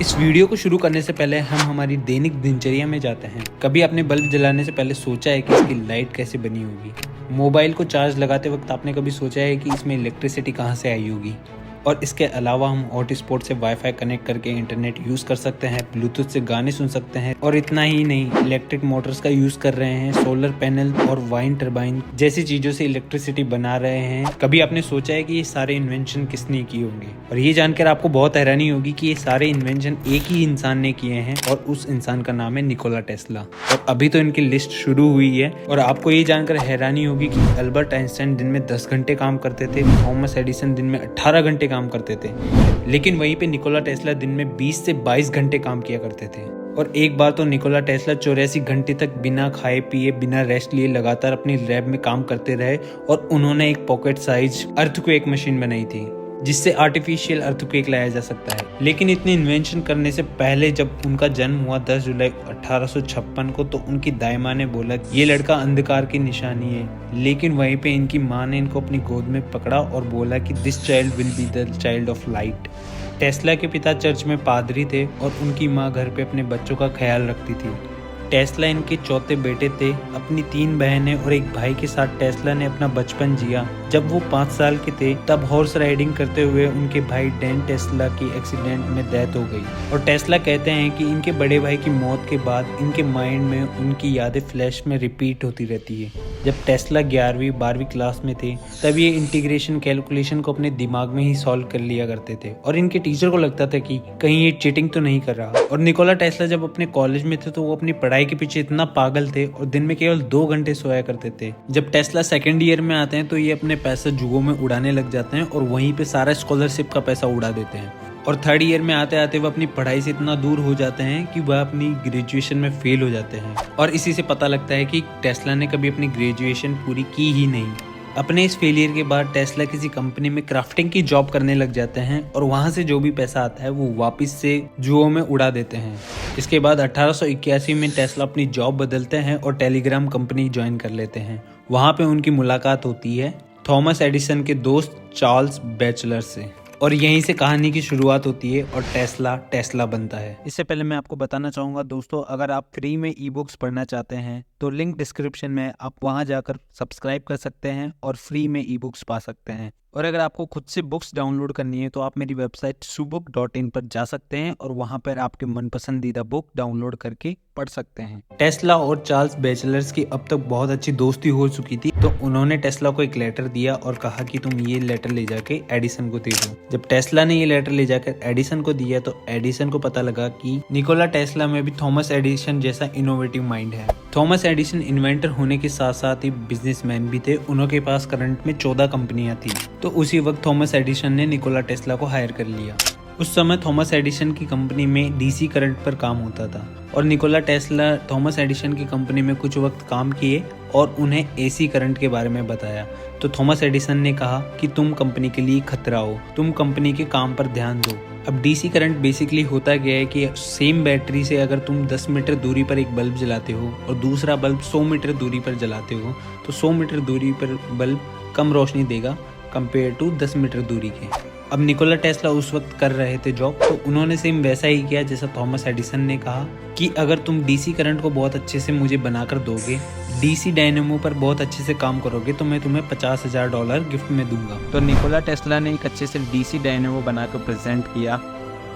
इस वीडियो को शुरू करने से पहले हम हमारी दैनिक दिनचर्या में जाते हैं। कभी आपने बल्ब जलाने से पहले सोचा है कि इसकी लाइट कैसे बनी होगी? मोबाइल को चार्ज लगाते वक्त आपने कभी सोचा है कि इसमें इलेक्ट्रिसिटी कहाँ से आई होगी? और इसके अलावा हम हॉटस्पॉट से वाईफाई कनेक्ट करके इंटरनेट यूज़ कर सकते हैं, ब्लूटूथ से गाने सुन सकते हैं और इतना ही नहीं, इलेक्ट्रिक मोटर्स का यूज़ कर रहे हैं, सोलर पैनल और वाइन टरबाइन जैसी चीज़ों से इलेक्ट्रिसिटी बना रहे हैं। कभी आपने सोचा है कि ये सारे इन्वेंशन किसने किए होंगे? और ये जानकर आपको बहुत हैरानी होगी कि ये सारे इन्वेंशन एक ही इंसान ने किए हैं और उस इंसान का नाम है निकोला टेस्ला। और अभी तो इनकी लिस्ट शुरू हुई है और आपको ये जानकर हैरानी होगी कि अल्बर्ट आइंस्टाइन दिन में 10 घंटे काम करते थे, थॉमस एडिसन दिन में 18 घंटे काम करते थे, लेकिन वहीं पे निकोला टेस्ला दिन में 20 से 22 घंटे काम किया करते थे। और एक बार तो निकोला टेस्ला 84 घंटे तक बिना खाए पिए बिना रेस्ट लिए लगातार अपनी लैब में काम करते रहे और उन्होंने एक पॉकेट साइज अर्थक्वेक मशीन बनाई थी जिससे आर्टिफिशियल अर्थक्वेक लाया जा सकता है। लेकिन इतनी इन्वेंशन करने से पहले जब उनका जन्म हुआ 10 जुलाई 1856 को, तो उनकी दाई माँ ने बोला ये लड़का अंधकार की निशानी है। लेकिन वहीं पे इनकी माँ ने इनको अपनी गोद में पकड़ा और बोला कि this child will be the child of light. Tesla के पिता चर्च में पादरी थे और उनकी माँ घर पे अपने बच्चों का ख्याल रखती थी। टेस्ला इनके चौथे बेटे थे। अपनी 3 बहनें और एक भाई के साथ टेस्ला ने अपना बचपन जिया। जब वो 5 साल के थे तब हॉर्स राइडिंग करते हुए उनके भाई डैन टेस्ला की एक्सीडेंट में डेथ हो गई। और टेस्ला कहते हैं कि इनके बड़े भाई की मौत के बाद इनके माइंड में उनकी यादें फ्लैश में रिपीट होती रहती है। जब टेस्ला 11वीं 12वीं क्लास में थे तब ये इंटीग्रेशन कैलकुलेशन को अपने दिमाग में ही सॉल्व कर लिया करते थे और इनके टीचर को लगता था कि कहीं ये चीटिंग तो नहीं कर रहा। और निकोला टेस्ला जब अपने कॉलेज में थे तो वो अपनी पढ़ाई के पीछे इतना पागल थे और दिन में केवल 2 घंटे सोया करते थे। जब टेस्ला सेकंड ईयर में आते हैं तो ये अपने पैसे जुगों में उड़ाने लग जाते हैं और वहीं पे सारा स्कॉलरशिप का पैसा उड़ा देते हैं। और थर्ड ईयर में आते आते वो अपनी पढ़ाई से इतना दूर हो जाते हैं कि वह अपनी ग्रेजुएशन में फेल हो जाते हैं। और इसी से पता लगता है कि टेस्ला ने कभी अपनी ग्रेजुएशन पूरी की ही नहीं। अपने इस फेलियर के बाद टेस्ला किसी कंपनी में क्राफ्टिंग की जॉब करने लग जाते हैं और वहां से जो भी पैसा आता है वो वापस से जुओं में उड़ा देते हैं। इसके बाद 1881 में टेस्ला अपनी जॉब बदलते हैं और टेलीग्राम कंपनी ज्वाइन कर लेते हैं। वहां पे उनकी मुलाकात होती है थॉमस एडिसन के दोस्त चार्ल्स बैचलर से और यहीं से कहानी की शुरुआत होती है और टेस्ला बनता है। इससे पहले मैं आपको बताना चाहूँगा दोस्तों, अगर आप फ्री में ई बुक्स पढ़ना चाहते हैं तो लिंक डिस्क्रिप्शन में, आप वहां जाकर सब्सक्राइब कर सकते हैं और फ्री में ई बुक्स पा सकते हैं। और अगर आपको खुद से बुक्स डाउनलोड करनी है तो आप मेरी वेबसाइट subook.in पर जा सकते हैं और वहां पर आपके मनपसंदीदा बुक डाउनलोड करके पढ़ सकते हैं। टेस्ला और चार्ल्स बैचलर्स की अब तक बहुत अच्छी दोस्ती हो चुकी थी, तो उन्होंने टेस्ला को एक लेटर दिया और कहा कि तुम ये लेटर ले जाके एडिसन को दे दो। जब टेस्ला ने ये लेटर ले जाकर एडिसन को दिया तो एडिसन को पता लगा कि निकोला टेस्ला में भी थॉमस एडिसन जैसा इनोवेटिव माइंड है। थॉमस एडिसन इन्वेंटर होने के साथ साथ ही बिजनेसमैन भी थे। उनके पास करंट में 14 कंपनियां थी। तो उसी वक्त थॉमस एडिसन ने निकोला टेस्ला को हायर कर लिया। उस समय थॉमस एडिसन की कंपनी में डीसी करंट पर काम होता था और निकोला टेस्ला थॉमस एडिसन की कंपनी में कुछ वक्त काम किए और उन्हें एसी करंट के बारे में बताया। तो थॉमस एडिसन ने कहा कि तुम कंपनी के लिए खतरा हो, तुम कंपनी के काम पर ध्यान दो। अब डीसी करंट बेसिकली होता गया है कि सेम बैटरी से अगर तुम 10 मीटर दूरी पर एक बल्ब जलाते हो और दूसरा बल्ब 100 मीटर दूरी पर जलाते हो तो 100 मीटर दूरी पर बल्ब कम रोशनी देगा कंपेयर टू 10 मीटर दूरी के। अब निकोला टेस्ला उस वक्त कर रहे थे जॉब, तो उन्होंने सेम वैसा ही किया जैसा थॉमस एडिसन ने कहा कि अगर तुम डीसी करंट को बहुत अच्छे से मुझे बनाकर दोगे, डीसी डायनेमो पर बहुत अच्छे से काम करोगे, तो मैं तुम्हें $50,000 गिफ्ट में दूंगा। तो निकोला टेस्ला ने एक अच्छे से डीसी डायनेमो बनाकर प्रेजेंट किया,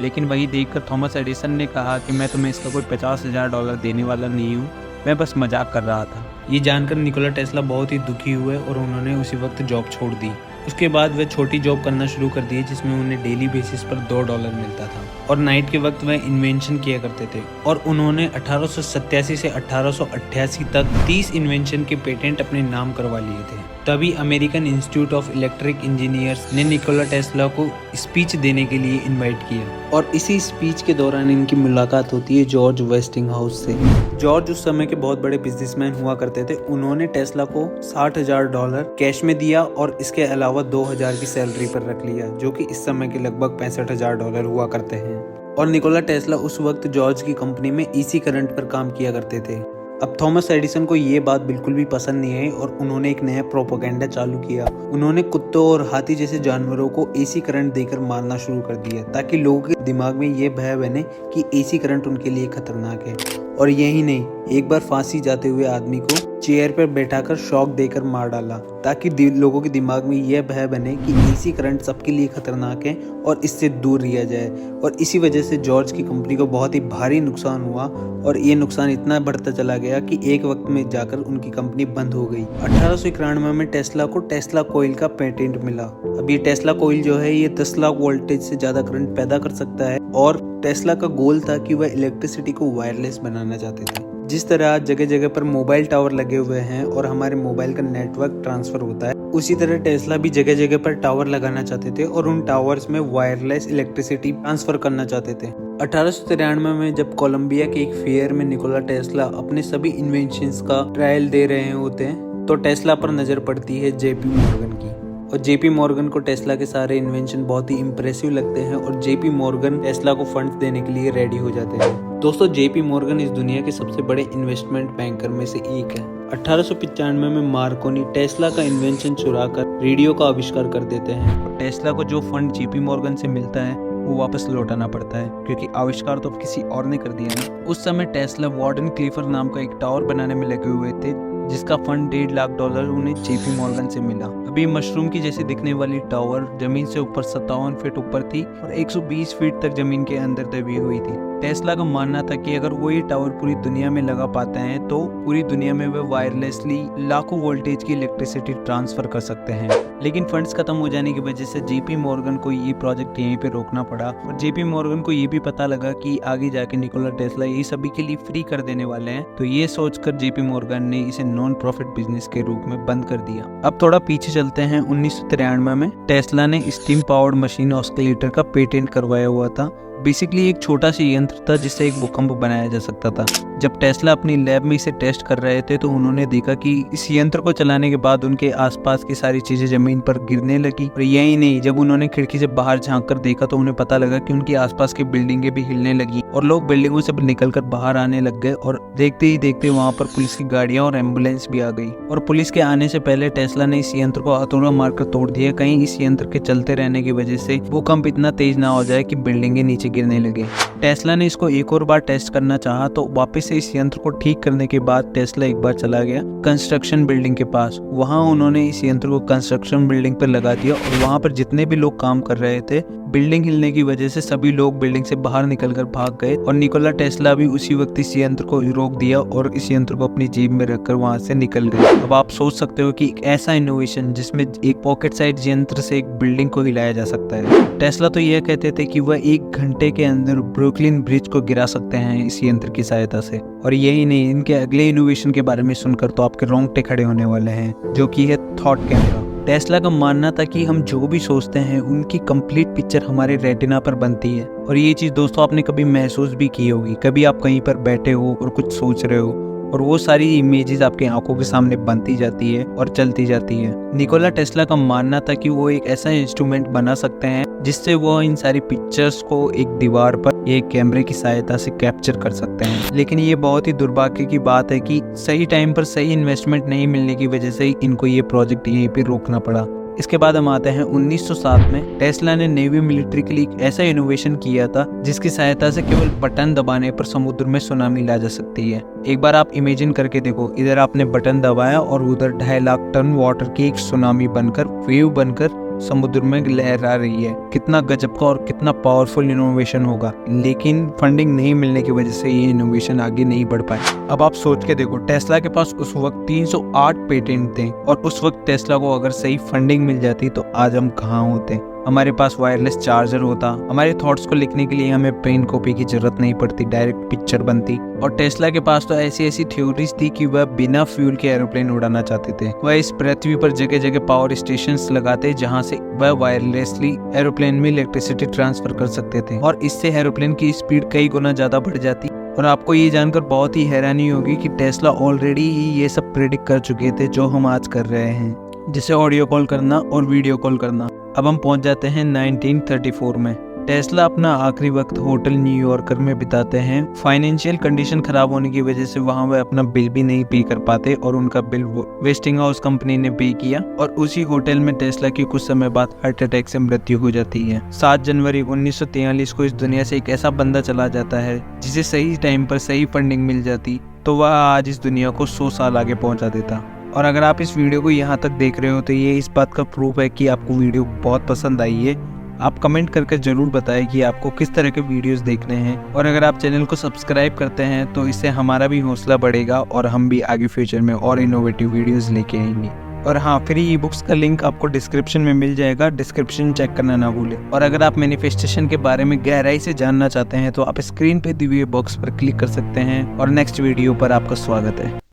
लेकिन वही देखकर थॉमस एडिसन ने कहा कि मैं तुम्हें इसका कोई $50,000 देने वाला नहीं हूँ, मैं बस मजाक कर रहा था। ये जानकर निकोला टेस्ला बहुत ही दुखी हुए और उन्होंने उसी वक्त जॉब छोड़ दी। उसके बाद वे छोटी जॉब करना शुरू कर दिए जिसमें उन्हें डेली बेसिस पर $2 मिलता था और नाइट के वक्त वह इन्वेंशन किया करते थे। और उन्होंने 1887 से 1888 तक 30 इन्वेंशन के पेटेंट अपने नाम करवा लिए थे। तभी American institute of electric engineers ने निकोला टेस्ला को स्पीच देने के लिए इनवाइट किया और इसी स्पीच के दौरान इनकी मुलाकात होती है जॉर्ज वेस्टिंगहाउस से। जॉर्ज उस समय के बहुत बड़े बिजनेसमैन हुआ करते थे। उन्होंने टेस्ला को $60,000 कैश में दिया और इसके अलावा 2,000 की सैलरी पर रख लिया, जो कि इस समय के लगभग $65,000 हुआ करते हैं। और निकोला टेस्ला उस वक्त जॉर्ज की कंपनी में ईसी करंट पर काम किया करते थे। अब थॉमस एडिसन को ये बात बिल्कुल भी पसंद नहीं आई और उन्होंने एक नया प्रोपेगेंडा चालू किया। उन्होंने कुत्तों और हाथी जैसे जानवरों को एसी करंट देकर मारना शुरू कर दिया ताकि लोगों के दिमाग में ये भय बने कि एसी करंट उनके लिए खतरनाक है। और यही नहीं, एक बार फांसी जाते हुए आदमी को चेयर पर बैठाकर शॉक देकर मार डाला ताकि लोगों के दिमाग में यह भय बने कि एसी करंट सबके लिए खतरनाक है और इससे दूर रिया जाए। और इसी वजह से जॉर्ज की कंपनी को बहुत ही भारी नुकसान हुआ और ये नुकसान इतना बढ़ता चला गया कि एक वक्त में जाकर उनकी कंपनी बंद हो गई। 1891 में टेस्ला को टेस्ला कोइल का पेटेंट मिला। अब ये टेस्ला कोइल जो है ये 10 लाख वोल्टेज से ज्यादा करंट पैदा कर सकता है और टेस्ला का गोल था कि वह इलेक्ट्रिसिटी को वायरलेस बनाना चाहते थे। जिस तरह आज जगह जगह पर मोबाइल टावर लगे हुए हैं और हमारे मोबाइल का नेटवर्क ट्रांसफर होता है, उसी तरह टेस्ला भी जगह जगह पर टावर लगाना चाहते थे और उन टावर्स में वायरलेस इलेक्ट्रिसिटी ट्रांसफर करना चाहते थे। 1893 में जब कोलंबिया के एक फेयर में निकोला टेस्ला अपने सभी इन्वेंशंस का ट्रायल दे रहे होते हैं तो टेस्ला पर नजर पड़ती है जेपी मॉर्गन की। और जेपी मॉर्गन को टेस्ला के सारे इन्वेंशन बहुत ही इंप्रेसिव लगते हैं और जेपी मॉर्गन टेस्ला को फंड्स देने के लिए रेडी हो जाते हैं। दोस्तों, जेपी मॉर्गन इस दुनिया के सबसे बड़े इन्वेस्टमेंट बैंकर में से एक है। 1895 में मार्कोनी टेस्ला का इन्वेंशन चुराकर रेडियो का आविष्कार कर देते हैं और टेस्ला को जो फंड जेपी मॉर्गन से मिलता है वो वापस लौटाना पड़ता है क्योंकि आविष्कार तो किसी और ने कर दिया ना। उस समय टेस्ला वार्डन क्लीफर नाम का एक टावर बनाने में लगे हुए थे जिसका फंड $1.5 लाख उन्हें जेपी मॉर्गन से मिला। अभी मशरूम की जैसी दिखने वाली टावर जमीन से ऊपर 57 फीट ऊपर थी और 120 फीट तक जमीन के अंदर दबी हुई थी। टेस्ला का मानना था कि अगर वो ये टावर पूरी दुनिया में लगा पाते हैं तो पूरी दुनिया में वे वायरलेसली लाखों वोल्टेज की इलेक्ट्रिसिटी ट्रांसफर कर सकते हैं। लेकिन फंड्स खत्म हो जाने की वजह से जेपी मॉर्गन को ये प्रोजेक्ट यहीं पे रोकना पड़ा और जेपी मॉर्गन को ये भी पता लगा कि आगे जाके निकोला टेस्ला ये सभी के लिए फ्री कर देने वाले हैं, तो ये सोचकर जेपी मॉर्गन ने इसे नॉन प्रॉफिट बिजनेस के रूप में बंद कर दिया। अब थोड़ा पीछे चलते हैं। 1993 में टेस्ला ने स्टीम पावर्ड मशीन ऑस्किलेटर का पेटेंट करवाया हुआ था। बेसिकली एक छोटा सा यंत्र था जिससे एक भूकंप बनाया जा सकता था। जब टेस्ला अपनी लैब में इसे टेस्ट कर रहे थे तो उन्होंने देखा कि इस यंत्र को चलाने के बाद उनके आसपास की सारी चीजें जमीन पर गिरने लगी। और यही नहीं, जब उन्होंने खिड़की से बाहर झांक कर देखा तो उन्हें पता लगा कि उनके आसपास की बिल्डिंगें भी हिलने लगी और लोग बिल्डिंगों से निकलकर बाहर आने लग गए। और देखते ही देखते वहां पर पुलिस की गाड़ियां और एम्बुलेंस भी आ गई और पुलिस के आने से पहले टेस्ला ने इस यंत्र को हथौड़ा मारकर तोड़ दिया, कहीं इस यंत्र के चलते रहने की वजह से भूकंप इतना तेज ना हो जाए कि बिल्डिंगें नीचे गिरने लगे। टेस्ला ने इसको एक और बार टेस्ट करना चाहा तो वापस से इस यंत्र को ठीक करने के बाद टेस्ला एक बार चला गया कंस्ट्रक्शन बिल्डिंग के पास। वहां उन्होंने इस यंत्र को कंस्ट्रक्शन बिल्डिंग पर लगा दिया और वहां पर जितने भी लोग काम कर रहे थे, बिल्डिंग हिलने की वजह से सभी लोग बिल्डिंग से बाहर निकलकर भाग गए और निकोला टेस्ला भी उसी वक्त इस यंत्र को रोक दिया और इस यंत्र को अपनी जेब में रखकर वहां से निकल गए। अब आप सोच सकते हो कि एक ऐसा इनोवेशन जिसमें एक पॉकेट साइज यंत्र से एक बिल्डिंग को हिलाया जा सकता है। टेस्ला तो यह कहते थे कि वह 1 घंटे के अंदर ब्रुकलिन ब्रिज को गिरा सकते हैं इस यंत्र की सहायता से। और यही नहीं, इनके अगले इनोवेशन के बारे में सुनकर तो आपके रोंगटे खड़े होने वाले हैं, जो कि है थॉट कैमरा। टेस्ला का मानना था कि हम जो भी सोचते हैं उनकी कंप्लीट पिक्चर हमारे रेटिना पर बनती है। और ये चीज दोस्तों आपने कभी महसूस भी की होगी। कभी आप कहीं पर बैठे हो और कुछ सोच रहे हो और वो सारी इमेजेस आपके आंखों के सामने बनती जाती है और चलती जाती है। निकोला टेस्ला का मानना था कि वो एक ऐसा इंस्ट्रूमेंट बना सकते हैं जिससे वो इन सारी पिक्चर्स को एक दीवार पर एक कैमरे की सहायता से कैप्चर कर सकते हैं। लेकिन ये बहुत ही दुर्भाग्य की बात है कि सही टाइम पर सही इन्वेस्टमेंट नहीं मिलने की वजह से इनको ये प्रोजेक्ट यहीं पे रोकना पड़ा। इसके बाद हम आते हैं 1907 में। टेस्ला ने नेवी मिलिट्री के लिए एक ऐसा इनोवेशन किया था जिसकी सहायता से केवल बटन दबाने पर समुद्र में सुनामी ला जा सकती है। एक बार आप इमेजिन करके देखो, इधर आपने बटन दबाया और उधर 2.5 लाख टन वाटर की एक सुनामी बनकर, वेव बनकर समुद्र में लहरा रही है। कितना गजब का और कितना पावरफुल इनोवेशन होगा। लेकिन फंडिंग नहीं मिलने की वजह से ये इनोवेशन आगे नहीं बढ़ पाए। अब आप सोच के देखो, टेस्ला के पास उस वक्त 308 पेटेंट थे और उस वक्त टेस्ला को अगर सही फंडिंग मिल जाती तो आज हम कहाँ होते। हमारे पास वायरलेस चार्जर होता, हमारे थॉट्स को लिखने के लिए हमें पेन कॉपी की जरूरत नहीं पड़ती, डायरेक्ट पिक्चर बनती। और टेस्ला के पास तो ऐसी ऐसी थ्योरीज थी कि वह बिना फ्यूल के एरोप्लेन उड़ाना चाहते थे। वह इस पृथ्वी पर जगह जगह पावर स्टेशंस लगाते जहां से वह वायरलेसली एरोप्लेन में इलेक्ट्रिसिटी ट्रांसफर कर सकते थे और इससे एरोप्लेन की स्पीड कई गुना ज्यादा बढ़ जाती। और आपको ये जानकर बहुत ही हैरानी होगी कि टेस्ला ऑलरेडी ही ये सब प्रेडिक्ट कर चुके थे जो हम आज कर रहे हैं, जैसे ऑडियो कॉल करना और वीडियो कॉल करना। अब हम पहुंच जाते हैं 1934 में। टेस्ला अपना आखिरी वक्त होटल न्यूयॉर्कर में बिताते हैं। फाइनेंशियल कंडीशन खराब होने की वजह से वहां वे अपना बिल भी नहीं पे कर पाते और उनका बिल वेस्टिंग हाउस कंपनी ने पे किया और उसी होटल में टेस्ला की कुछ समय बाद हार्ट अटैक से मृत्यु हो जाती है। 7 जनवरी 1943 को इस दुनिया से एक ऐसा बंदा चला जाता है जिसे सही टाइम पर सही फंडिंग मिल जाती तो वह आज इस दुनिया को 100 साल आगे पहुंचा देता। और अगर आप इस वीडियो को यहाँ तक देख रहे हो तो ये इस बात का प्रूफ है कि आपको वीडियो बहुत पसंद आई है। आप कमेंट करके ज़रूर बताएं कि आपको किस तरह के वीडियोस देखने हैं और अगर आप चैनल को सब्सक्राइब करते हैं तो इससे हमारा भी हौसला बढ़ेगा और हम भी आगे फ्यूचर में और इनोवेटिव वीडियोस लेके आएंगे। और हाँ, फ्री ई बुक्स का लिंक आपको डिस्क्रिप्शन में मिल जाएगा, डिस्क्रिप्शन चेक करना ना भूलें। और अगर आप मैनिफेस्टेशन के बारे में गहराई से जानना चाहते हैं तो आप स्क्रीन पे दिए हुए बॉक्स पर क्लिक कर सकते हैं और नेक्स्ट वीडियो पर आपका स्वागत है।